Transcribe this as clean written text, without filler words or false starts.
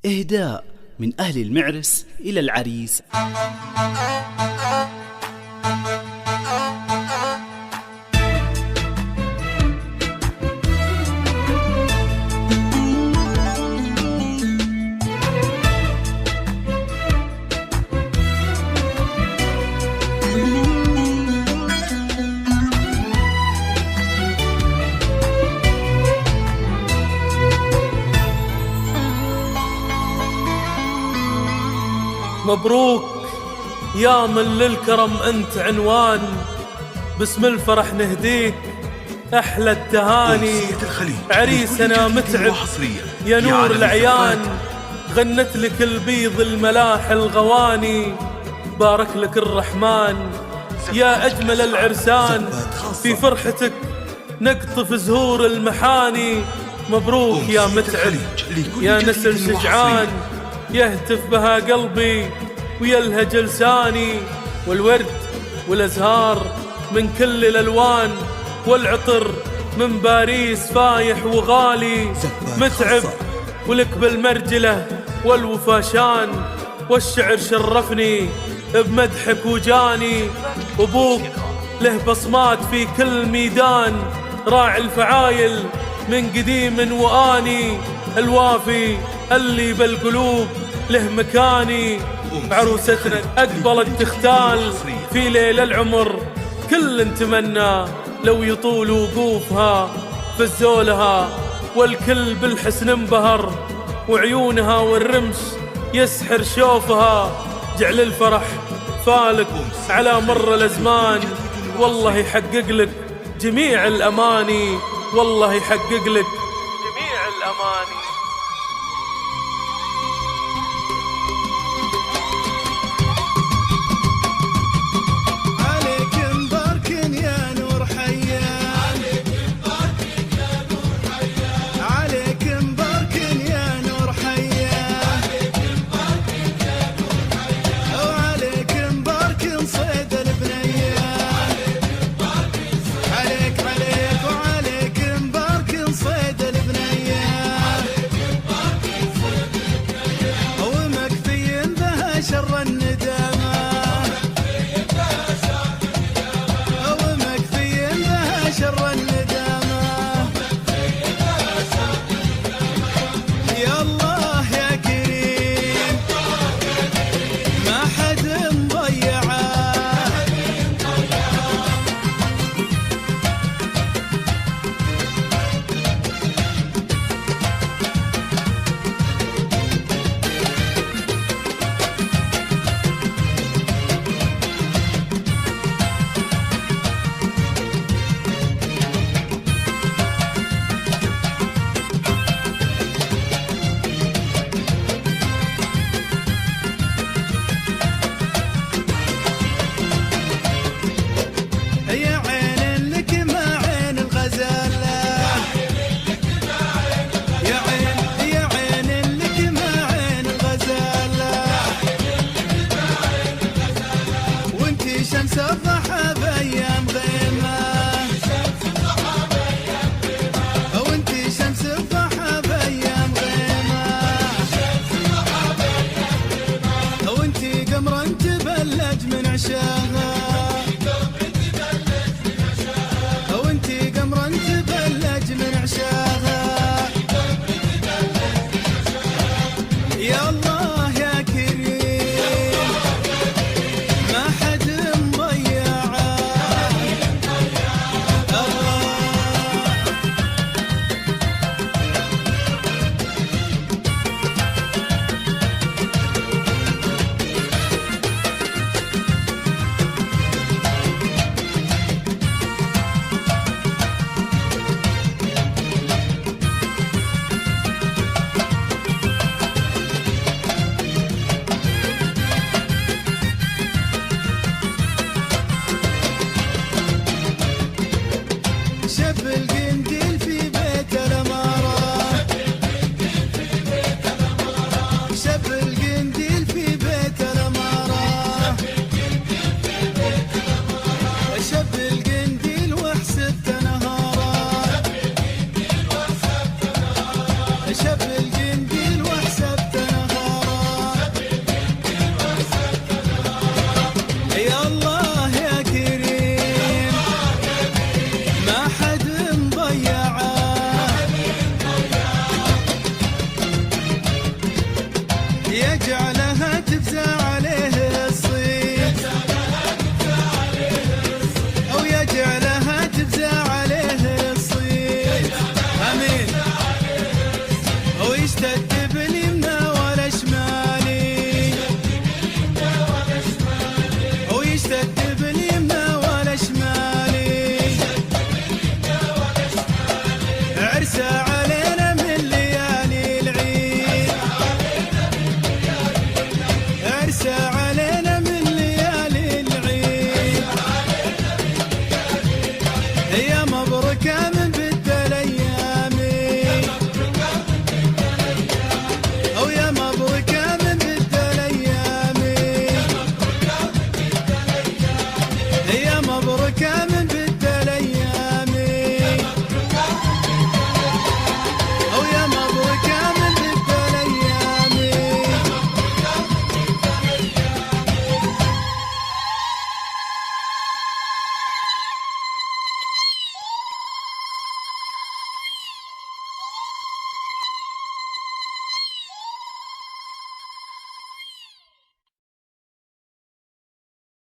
إهداء من أهل المعرس إلى العريس. مبروك يا من للكرم أنت عنوان، باسم الفرح نهديك أحلى التهاني. عريسنا متعب يا نور العيان، غنت لك البيض الملاح الغواني. بارك لك الرحمن يا أجمل العرسان، في فرحتك نقطف زهور المحاني. مبروك يا متعب يا نسل شجعان، يهتف بها قلبي ويلهج لساني. والورد والأزهار من كل الألوان، والعطر من باريس فايح وغالي. متعب ولك بالمرجلة والوفاشان، والشعر شرفني بمدحك وجاني. أبوك له بصمات في كل ميدان، راعي الفعايل من قديم وآني. الوافي اللي بالقلوب له مكاني. عروستنا أقبلت تختال في ليل العمر، كل نتمنى لو يطول وقوفها في الزولها. والكل بالحسن انبهر، وعيونها والرمش يسحر شوفها. جعل الفرح فالك على مر الأزمان، والله يحقق لك جميع الأماني. والله يحقق لك جميع الأماني. يجعلها تفزع عليه الصيد، أو يجعلها تفزع عليه الصيد. آمين. أو يشتد بلي